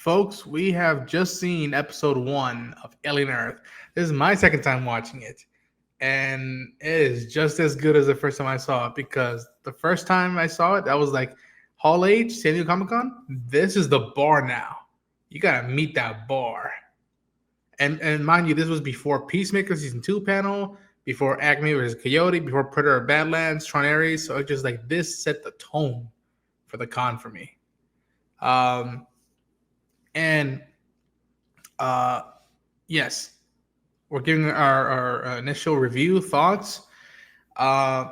Folks, we have just seen episode 1 of Alien Earth. This is my second time watching it, and it is just as good as the first time I saw it because the first time I saw it, that was like Hall H, San Diego Comic Con. This is the bar now. You gotta meet that bar. And mind you, this was before Peacemaker Season 2 panel, before Acme vs. Coyote, before Predator Badlands, Tron Ares. So it's just like this set the tone for the con for me. And uh, yes, we're giving our initial review thoughts. Uh,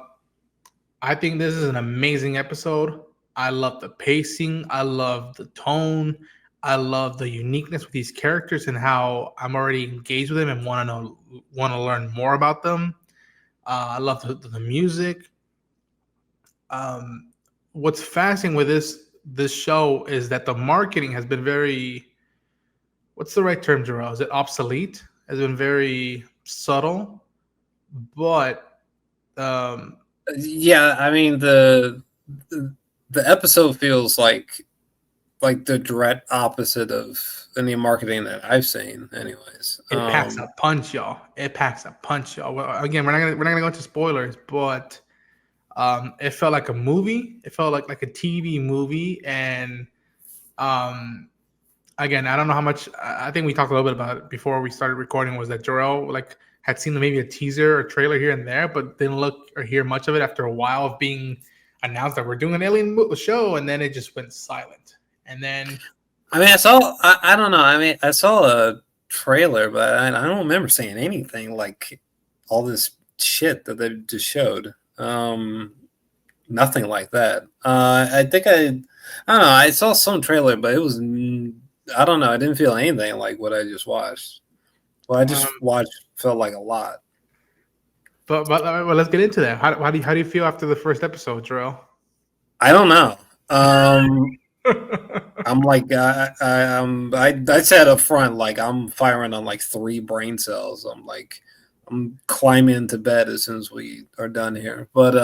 I think this is an amazing episode. I love the pacing. I love the tone. I love the uniqueness with these characters and how I'm already engaged with them and want to learn more about them. I love the music. What's fascinating with this show is that the marketing has been very, what's the right term, Jorrell? Is it obsolete? Has been very subtle, but Yeah, I mean the episode feels like the direct opposite of any marketing that I've seen. Anyways, it packs a punch, y'all. It packs a punch, y'all. Well, again, we're not gonna go into spoilers, but it felt like a movie. It felt like a TV movie, and again, I don't know how much. I think we talked a little bit about it before we started recording. Was that Jorrell had seen maybe a teaser or trailer here and there, but didn't look or hear much of it after a while of being announced that we're doing an alien show, and then it just went silent. And then, I mean, I don't know. I mean, I saw a trailer, but I don't remember seeing anything like all this shit that they just showed. Nothing like that. I think I don't know. I saw some trailer, but it was, I don't know. I didn't feel anything like what I just watched. What I just watched felt like a lot. But let's get into that. How do you feel after the first episode, Jorrell? I don't know. I'm like I said up front, like I'm firing on like 3 brain cells. I'm climbing into bed as soon as we are done here. But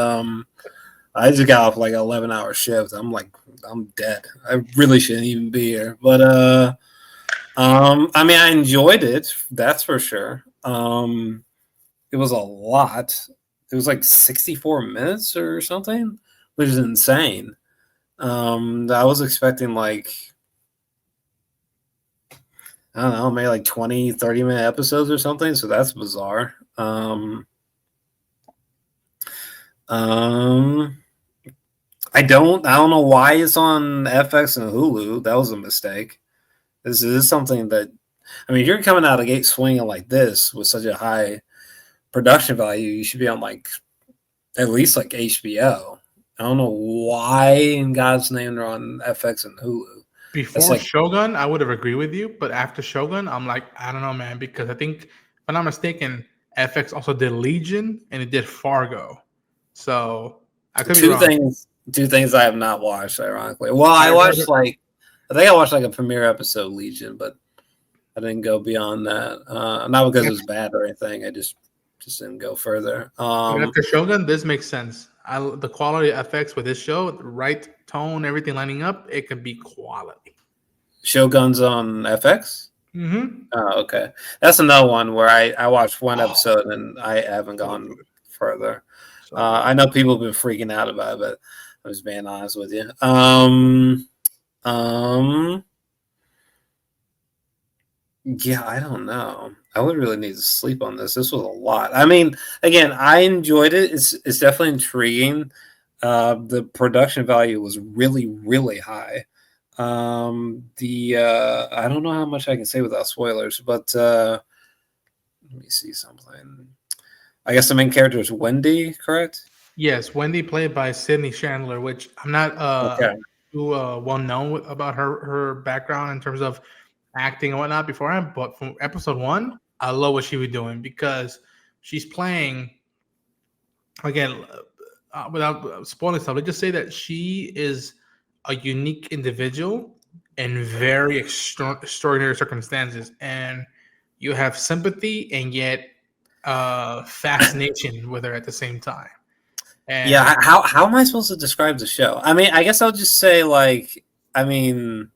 I just got off like an 11-hour shift. I'm dead. I really shouldn't even be here. But I mean, I enjoyed it. That's for sure. It was a lot. It was like 64 minutes or something, which is insane. I was expecting like, I don't know, maybe like 20, 30-minute episodes or something. So that's bizarre. I don't know why it's on FX and Hulu. That was a mistake. This is something that, I mean, you're coming out of the gate swinging like this with such a high production value. You should be on like at least like HBO. I don't know why in God's name they're on FX and Hulu. Before Shogun, I would have agreed with you, but after Shogun, I'm like, I don't know, man, because I think, if I'm not mistaken, FX also did Legion and it did Fargo. So I could be wrong. Two things I have not watched, ironically. Well, I think I watched like a premiere episode of Legion, but I didn't go beyond that. Not because it was bad or anything. I just didn't go further. After Shogun, this makes sense. The quality of FX with this show, the right tone, everything lining up, it could be quality. Shogun's on FX? Mm-hmm. Oh, okay. That's another one where I watched one episode and I haven't gone further. I know people have been freaking out about it, but I'm just being honest with you. Yeah, I don't know. I would really need to sleep on this. This was a lot. I mean, again, I enjoyed it. It's definitely intriguing. The production value was really, really high. I don't know how much I can say without spoilers, but let me see something. I guess the main character is Wendy, correct? Yes, Wendy played by Sydney Chandler, which I'm not too well known about her background in terms of acting and whatnot beforehand. But from episode 1, I love what she was doing because she's playing, again, without spoiling stuff, let's just say that she is a unique individual in very extraordinary circumstances, and you have sympathy and yet fascination with her at the same time. And yeah, how am I supposed to describe the show? I mean, I guess I'll just say like, I mean,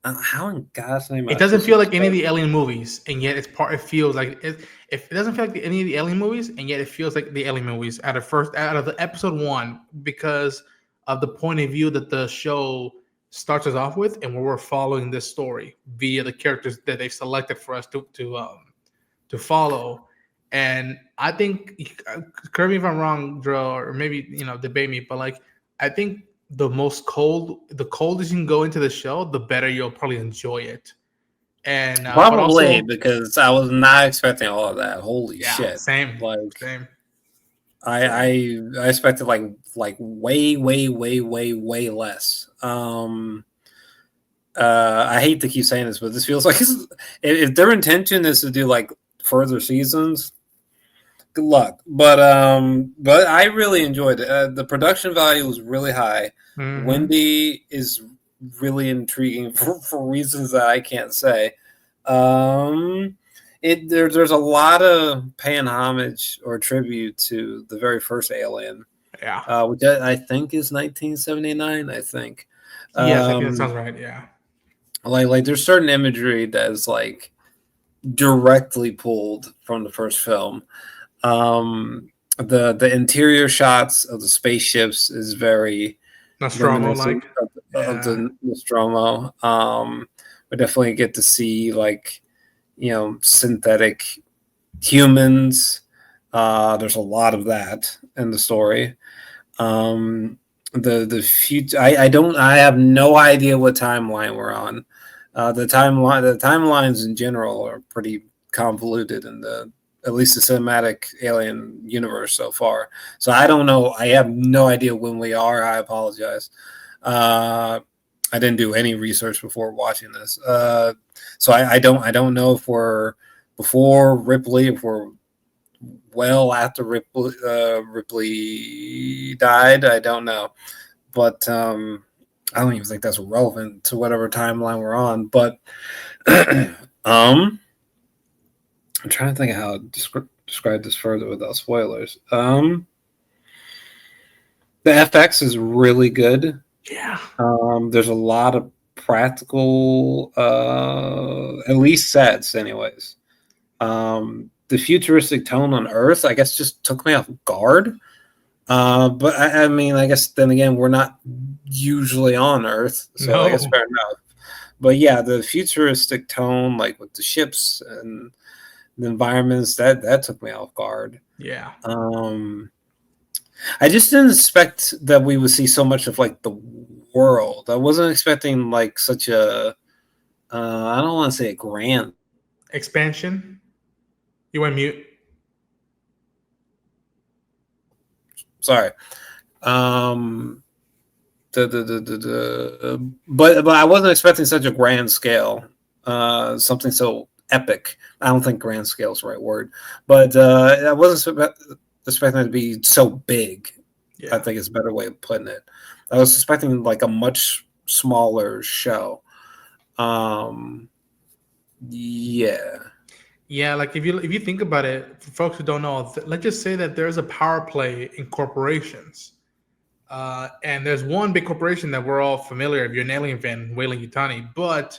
How in God's name am It I doesn't supposed to feel like any of explain? the Alien movies, and yet it's part. It feels like it. If it doesn't feel like any of the Alien movies, and yet it feels like the Alien movies out of the episode one because of the point of view that the show starts us off with, and where we're following this story via the characters that they've selected for us to follow. And I think, correct me if I'm wrong, Drill, or maybe debate me, but like I think the coldest you can go into the show, the better you'll probably enjoy it. And but Probably also, because I was not expecting all of that. Holy yeah, shit! same, Like same, I same. I, I expected like way less. I hate to keep saying this, but this feels like if their intention is to do like further seasons, good luck. But I really enjoyed it. The production value was really high. Hmm. Wendy is really intriguing for reasons that I can't say. Um, there's a lot of paying homage or tribute to the very first Alien, Yeah. which I think is 1979. I think. Yes, I think that Um, sounds right. Yeah. like there's certain imagery that is like directly pulled from the first film. The interior shots of the spaceships is very Nostromo, reminiscent like. of Yeah. the Nostromo. We definitely get to see like synthetic humans. There's a lot of that in the story. Um, the future. I have no idea what timeline we're on. The timelines in general are pretty convoluted in the at least the cinematic Alien universe so far. So I don't know. I have no idea when we are. I apologize. Uh, I didn't do any research before watching this, so I don't know if we're before Ripley, if we're well after Ripley died. I don't know, but I don't even think that's relevant to whatever timeline we're on. But I'm trying to think of how to describe this further without spoilers. The FX is really good. Yeah. There's a lot of practical, at least sets, anyways. The futuristic tone on Earth, I guess, just took me off guard. But I mean, I guess then again, we're not usually on Earth, so I guess No. fair enough. But yeah, the futuristic tone, like with the ships and the environments, that took me off guard. Yeah. Um, I just didn't expect that we would see so much of like the world. I wasn't expecting like such a, I don't want to say a grand. Expansion. You went mute. Sorry. But I wasn't expecting such a grand scale, something so epic. I don't think grand scale is the right word, but I wasn't expecting it to be so big. I Yeah. think it's a better way of putting it. I was expecting like a much smaller show. Um, yeah. Yeah, like if you think about it, for folks who don't know, let's just say that there's a power play in corporations. And there's one big corporation that we're all familiar. If you're an Alien fan, Weyland Yutani, but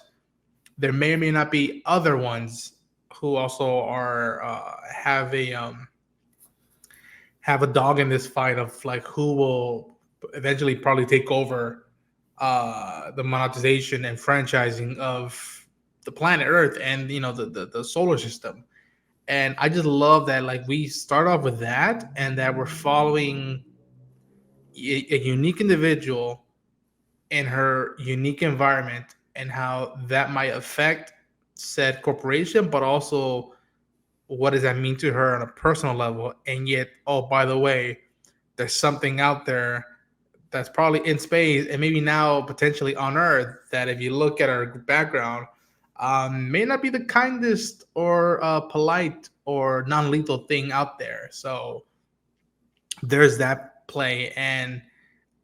there may or may not be other ones who also are have a dog in this fight of like who will eventually probably take over the monetization and franchising of the planet Earth and the solar system. And I just love that like we start off with that and that we're following a unique individual in her unique environment and how that might affect said corporation, but also what does that mean to her on a personal level. And yet, oh, by the way, there's something out there that's probably in space and maybe now potentially on Earth that if you look at our background, may not be the kindest or polite or non-lethal thing out there. So there's that play. And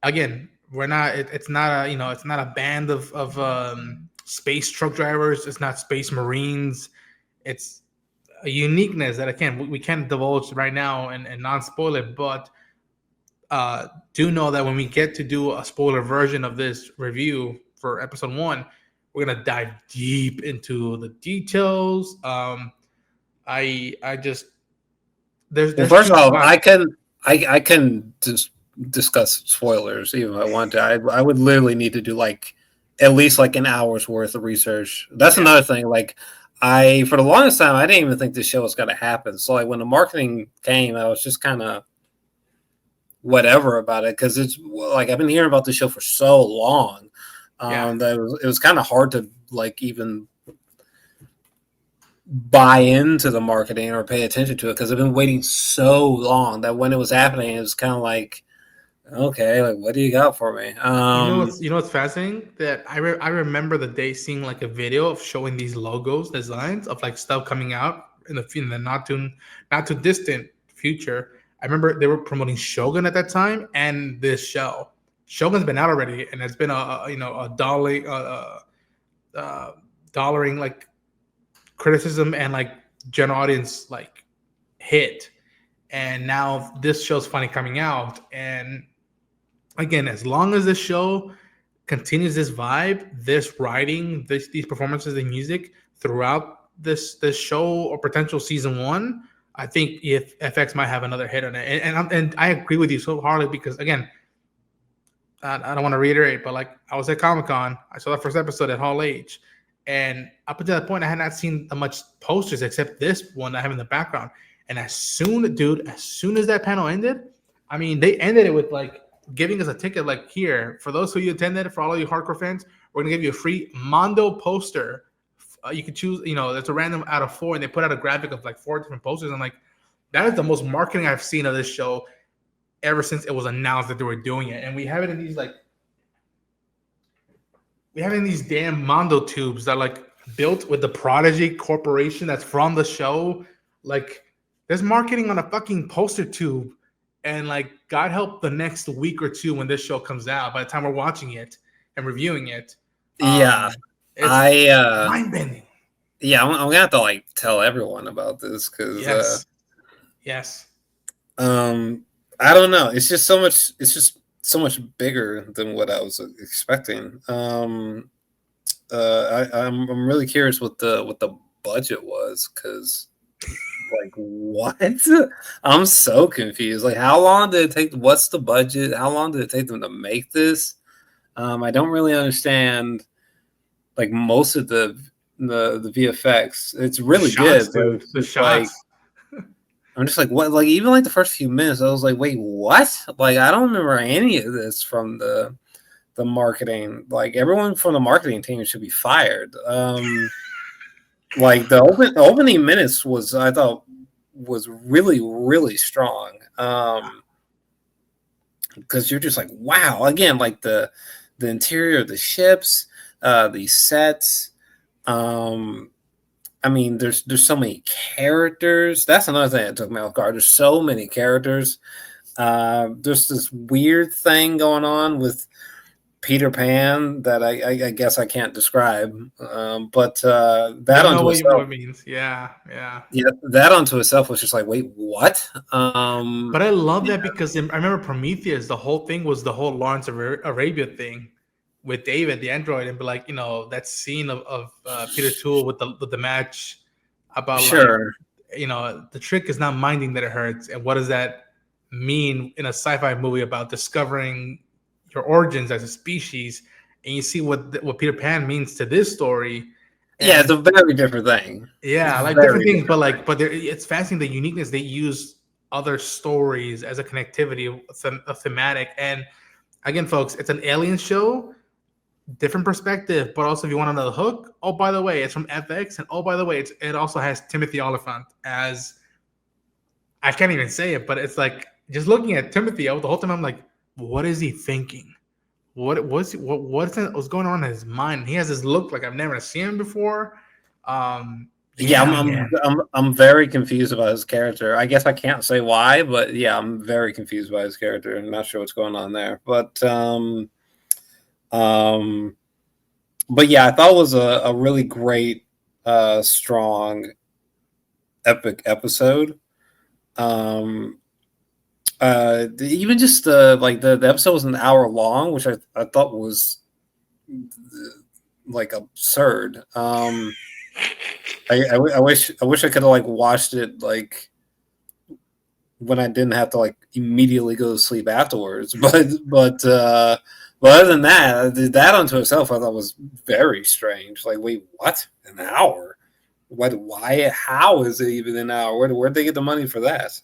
again, we're not. It's not a it's not a band of space truck drivers. It's not space marines. It's a uniqueness that again we can't divulge right now and non spoil it, but do know that when we get to do a spoiler version of this review for episode one, We're gonna dive deep into the details. I just Well, there's first too off, much. I can just discuss spoilers even if I want to. I would literally need to do like at least like an hour's worth of research. That's Yeah, another thing. Like I for the longest time I didn't even think this show was gonna happen. So like when the marketing came, I was just kind of whatever about it because it's like I've been hearing about this show for so long yeah. that it was kind of hard to like even buy into the marketing or pay attention to it because I've been waiting so long that when it was happening, it was kind of like, okay, like what do you got for me? You know what's fascinating? That I remember the day seeing like a video of showing these logos, designs of like stuff coming out in the not too distant future. I remember they were promoting Shogun at that time and this show. Shogun's been out already, and it's been a uh, dollaring like criticism and like general audience like hit. And now this show's finally coming out, and again, as long as this show continues this vibe, this writing, these performances, the music throughout this show or potential season one, I think if FX might have another hit on it. And I agree with you so hardly because again, I don't want to reiterate, but like I was at Comic Con, I saw the first episode at Hall H, and up until that point, I had not seen much posters except this one I have in the background. And as soon as that panel ended, I mean, they ended it with like giving us a ticket, like here for those who you attended, for all of you hardcore fans, we're gonna give you a free Mondo poster. You can choose, that's a random out of four, and they put out a graphic of like four different posters. I'm like, that is the most marketing I've seen of this show ever since it was announced that they were doing it. And we have it in these damn Mondo tubes that like built with the Prodigy Corporation that's from the show. Like there's marketing on a fucking poster tube. And like God help the next week or two when this show comes out, by the time we're watching it and reviewing it. Yeah, It's I mind bending. yeah, I'm gonna have to like tell everyone about this because Yes. Yes. um, I don't know. It's just so much. It's just so much bigger than what I was expecting. I'm really curious what the budget was because like what? I'm so confused. Like how long did it take? What's the budget? How long did it take them to make this? I don't really understand like most of the VFX. It's The really good, shots, but dude. it's The just like shots. I'm just like what? Like even like the first few minutes, I was like, wait, what? Like I don't remember any of this from the marketing. Like everyone from the marketing team should be fired. Like the opening minutes was I thought was really really strong. Because you're just like wow again like the interior of the ships, the sets. Um, I mean, there's so many characters. That's another thing that took me off guard. There's so many characters. There's this weird thing going on with Peter Pan that I guess I can't describe. But You that don't know onto what itself, it means. Yeah. Yeah. yeah, that onto itself was just like, wait, what? But I love Yeah, that because I remember Prometheus, the whole thing was the whole Lawrence of Arabia thing with David, the android, and be like, that scene of Peter Toole with the match about like, sure. the trick is not minding that it hurts. And what does that mean in a sci-fi movie about discovering your origins as a species? And you see what Peter Pan means to this story. Yeah, it's And a very different thing. It's yeah, like different very things, but different. like, it's fascinating the uniqueness they use other stories as a connectivity, a thematic. And again, folks, it's an alien show, different perspective, but also if you want another hook, oh by the way, it's from FX, and oh by the way, it also has Timothy Oliphant as, I can't even say it, but it's like just looking at Timothy the whole time, I'm like, what is he thinking? What's going on in his mind? He has this look like I've never seen him before. Yeah, Yeah, man. I'm very confused about his character. I guess I can't say why, but yeah, I'm very confused by his character. I'm not sure what's going on there. Um but yeah, I thought it was a really great strong epic episode. Um Even just the episode was an hour long, which I thought was like absurd. I wish I could have like watched it like when I didn't have to like immediately go to sleep afterwards. But other than that unto itself, I thought was very strange. Like, wait, what? An hour? What? Why? How is it even an hour? Where'd they get the money for that?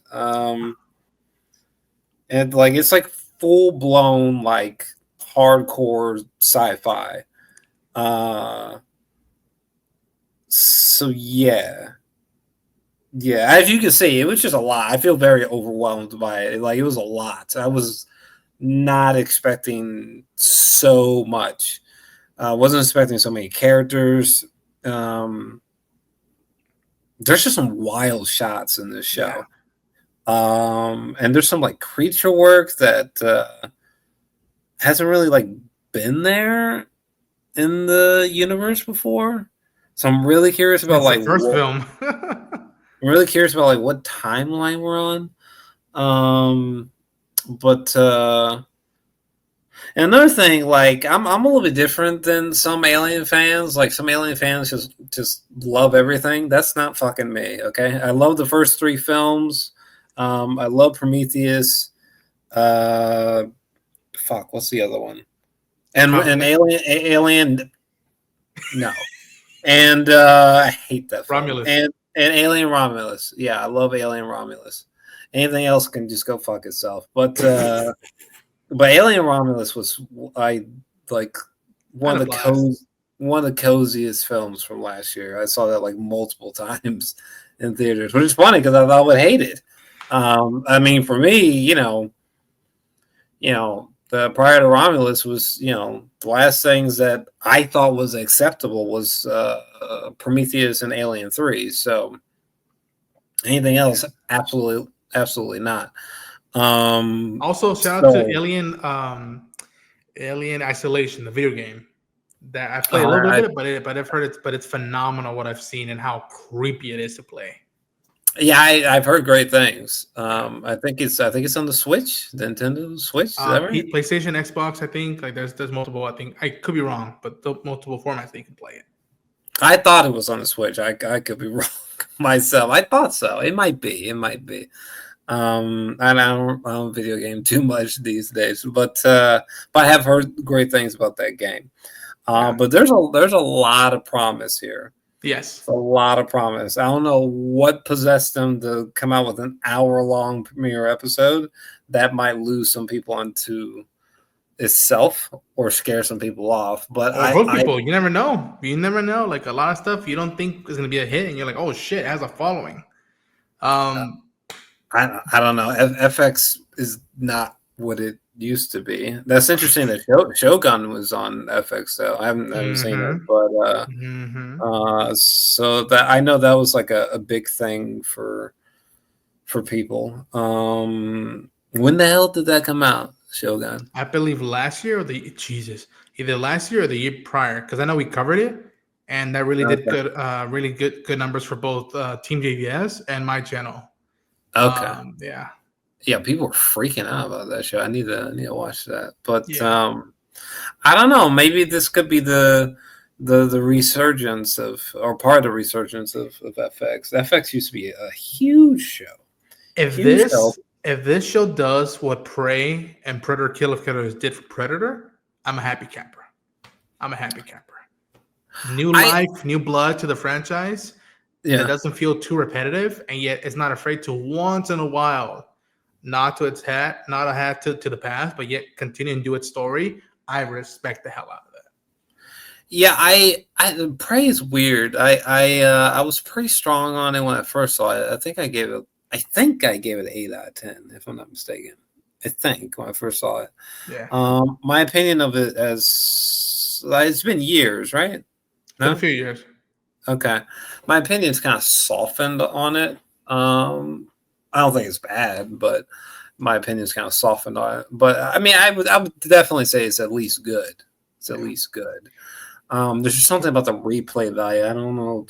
And like it's like full blown like hardcore sci-fi. Uh, so yeah, as you can see, it was just a lot. I feel very overwhelmed by it. Like it was a lot. I was not expecting so much. Wasn't expecting so many characters. Um, there's just some wild shots in this Yeah. show. And there's some like creature work that hasn't really like been there in the universe before. So I'm really curious about Since the like first what film. I'm really curious about like what timeline we're on. But and another thing, like I'm a little bit different than some Alien fans. Like some Alien fans just love everything. That's not fucking me. Okay, I love the first three films. I love Prometheus. Uh, fuck, what's the other one? And Romulus. Alien, no. And I hate that film. Romulus. And Alien Romulus. Yeah, I love Alien Romulus. Anything else can just go fuck itself. But Alien Romulus was I like I had one a of the blast. one of the coziest films from last year. I saw that like multiple times in theaters, which is funny because I thought I would hate it. I mean, for me, the prior to Romulus was, the last things that I thought was acceptable was Prometheus and Alien 3. So anything else, absolutely not. Also, shout out to So Alien Isolation, the video game that I played a little bit I, of it, but I've heard it's phenomenal what I've seen and how creepy it is to play. yeah, I've heard great things. I think it's on the Switch, the Nintendo Switch. Is that right? PlayStation, Xbox, I think like there's multiple. I think I could be wrong, but the multiple formats that you can play it. I thought it was on the Switch. I could be wrong myself. I thought so. It might be. It might be. And I don't video game too much these days, but I have heard great things about that game. Yeah. But there's a lot of promise here. Yes. It's a lot of promise. I don't know what possessed them to come out with an hour-long premiere episode that might lose some people onto itself or scare some people off. But Or hook people. You never know. You never know. Like a lot of stuff you don't think is gonna be a hit, and you're like, oh shit, it has a following. Um, I don't know. FX is not what it used to be. That's interesting that Shogun was on FX though. I haven't seen it, mm-hmm, but mm-hmm. so that I know that was like a big thing for people. When the hell did that come out, Shogun? I believe last year or either last year or the year prior, because I know we covered it, and that really did Okay. good, really good numbers for both TeamJVS and my channel. Okay. Yeah, Yeah, people were freaking out about that show. I need to watch that. But yeah. I don't know. Maybe this could be the resurgence of, or part of the resurgence of FX. FX used to be a huge show. If Huge show. this if this show does what Prey and Predator Kill of Killers did for Predator, I'm a happy camper. I'm a happy camper. New I life, new blood to the franchise that Yeah. doesn't feel too repetitive, and yet it's not afraid to once in a while not a hat to the past, but yet continue and do its story. I respect the hell out of that. Yeah, Prey is weird. I was pretty strong on it when I first saw it. I think I gave it 8 out of 10, if I'm not mistaken. I think when I first saw it. Yeah, My opinion of it as it's been years, right? it's been a No? few years. Okay. My opinion's kind of softened on it. I don't think it's bad, but my opinion's kind of softened on it. But I mean, I would definitely say it's at least good. It's at Yeah. least good. There's just something about the replay value. I don't know.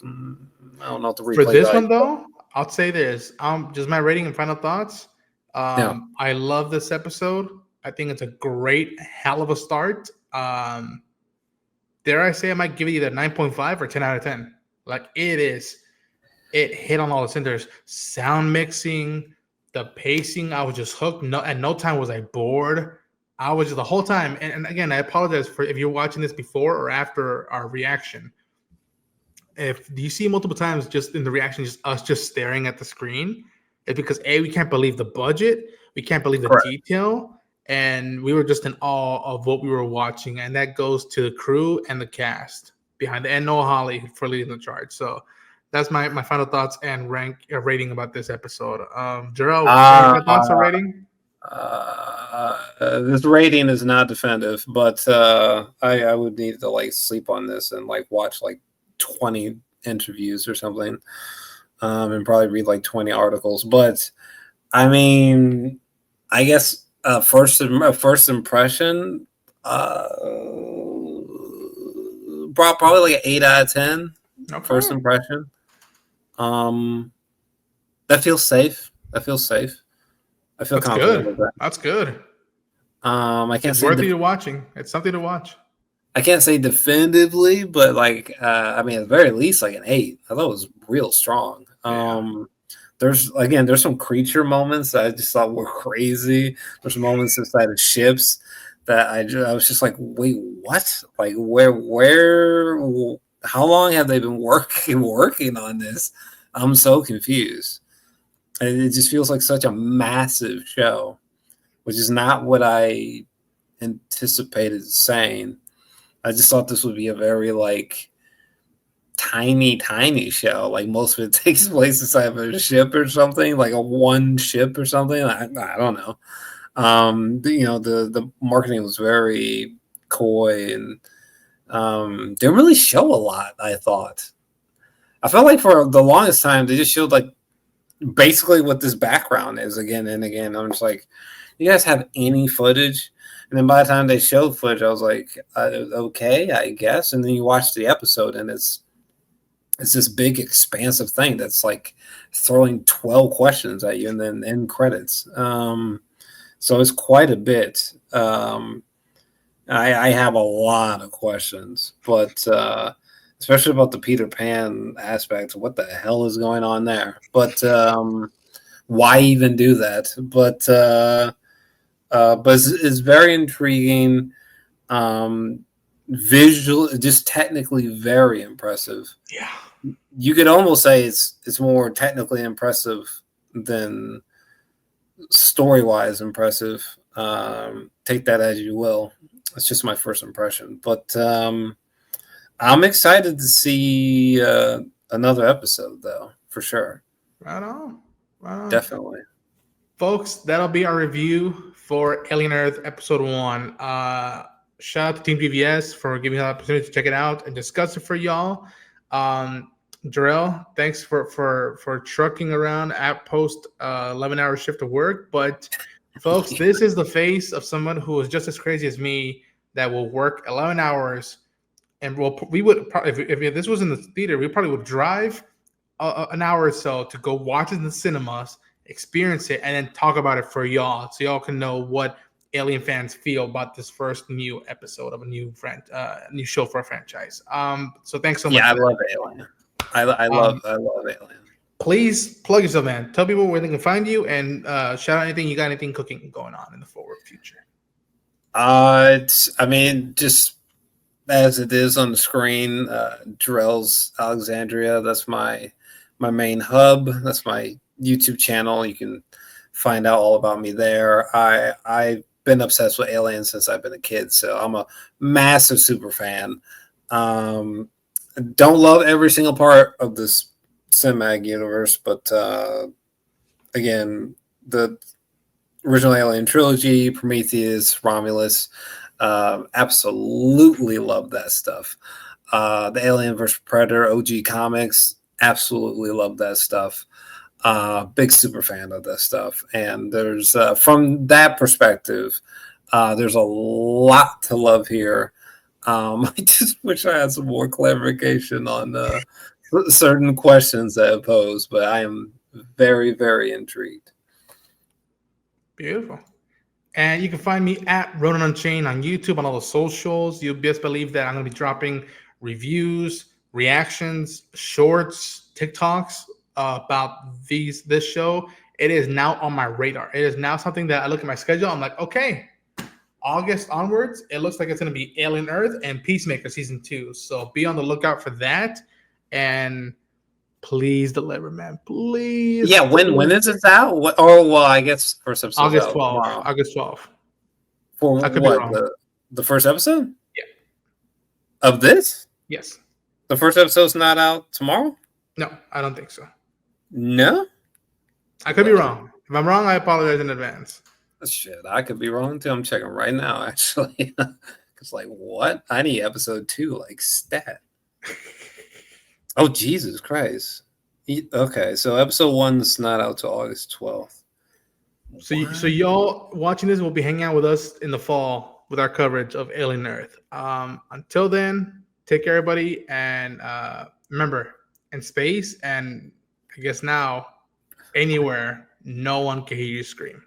I don't know what the For replay this value. one though, I'll say this. Just my rating and final thoughts. Yeah. I love this episode. I think it's a great, hell of a start. dare I say, I might give it either 9.5 or 10 out of 10. Like it hit on all the centers. Sound mixing, the pacing, I was just hooked. No, at no time was I bored. I was just the whole time. And again, I apologize for if you're watching this before or after our reaction. If you see multiple times just in the reaction, just us just staring at the screen, it's because we can't believe the budget, we can't believe the Correct. detail, and we were just in awe of what we were watching. And that goes to the crew and the cast behind it, and Noah Hawley for leading the charge. So that's my final thoughts and rating about this episode. Jorrell, any Uh, final thoughts or rating? this rating is not definitive, but I would need to like sleep on this and like watch like 20 interviews or something, and probably read like 20 articles. But I mean, I guess first impression, probably like an 8 out of 10. First Okay, impression. That feels safe. I feel that's confident good. with that. That's good. I can't It's say worthy of watching. It's something to watch. I can't say definitively, but like I mean, at the very least, like an 8. I thought it was real strong. Yeah. There's some creature moments that I just thought were crazy. There's moments inside of ships that I was just like, wait, what? Like where? How long have they been working on this? I'm so confused. And it just feels like such a massive show, which is not what I anticipated saying. I just thought this would be a very like tiny show. Like most of it takes place inside of a ship or something, like a one ship or something. I don't know. The marketing was very coy and didn't really show a lot. I thought. I felt like for the longest time they just showed like basically what this background is again and again. I'm just like, you guys have any footage? And then by the time they showed footage, I was like, okay, I guess. And then you watch the episode, and it's this big, expansive thing that's like throwing 12 questions at you, and then end credits. So it's quite a bit. I have a lot of questions, but especially about the Peter Pan aspect. What the hell is going on there? But why even do that? But it's very intriguing. Visual, just technically very impressive. Yeah. You could almost say it's more technically impressive than story wise impressive. Take that as you will. It's just my first impression, but I'm excited to see another episode though, for sure. Right on. Right on. Definitely. Folks, that'll be our review for Alien Earth Episode 1. Shout out to TeamJVS for giving me the opportunity to check it out and discuss it for y'all. Jorrell, thanks for trucking around at post 11-hour shift of work. But folks, this is the face of someone who is just as crazy as me that will work 11 hours. And we would probably, if this was in the theater, we probably would drive an hour or so to go watch it in the cinemas, experience it, and then talk about it for y'all, so y'all can know what Alien fans feel about this first new episode of a new new show for a franchise. So thanks so much. Yeah, I love Alien. I love Alien. Please plug yourself, man. Tell people where they can find you, and shout out anything you got, anything cooking going on in the forward future. I mean, just as it is on the screen, Jorrell's Alexandria. That's my main hub. That's my YouTube channel. You can find out all about me there. I've been obsessed with Alien since I've been a kid, so I'm a massive super fan. Don't love every single part of this cinematic universe, but again, the original Alien trilogy, Prometheus, Romulus, absolutely love that stuff. The Alien vs. Predator OG comics, absolutely love that stuff. Big super fan of this stuff. And there's from that perspective, there's a lot to love here. I just wish I had some more clarification on certain questions that I posed, but I am very, very intrigued. Beautiful. And you can find me at Ronin Unchained on YouTube, on all the socials. You'll best believe that I'm going to be dropping reviews, reactions, shorts, TikToks about this show. It is now on my radar. It is now something that I look at my schedule. I'm like, okay, August onwards, it looks like it's going to be Alien Earth and Peacemaker season 2. So be on the lookout for that. And please deliver, man. Please. Yeah, when is it out? Well, I guess first episode's August out 12th. tomorrow. August 12th. For I could be what? wrong. The first episode? Yeah. Of this? Yes. The first episode's not out tomorrow? No, I don't think so. No? I could be wrong. If I'm wrong, I apologize in advance. Shit, I could be wrong too. I'm checking right now, actually. It's like, what? I need episode 2, like, stat. Oh, Jesus Christ. Okay, so episode 1's not out till August 12th. So y'all watching this will be hanging out with us in the fall with our coverage of Alien Earth. Until then, take care, everybody, and remember, in space and I guess now anywhere, no one can hear you scream.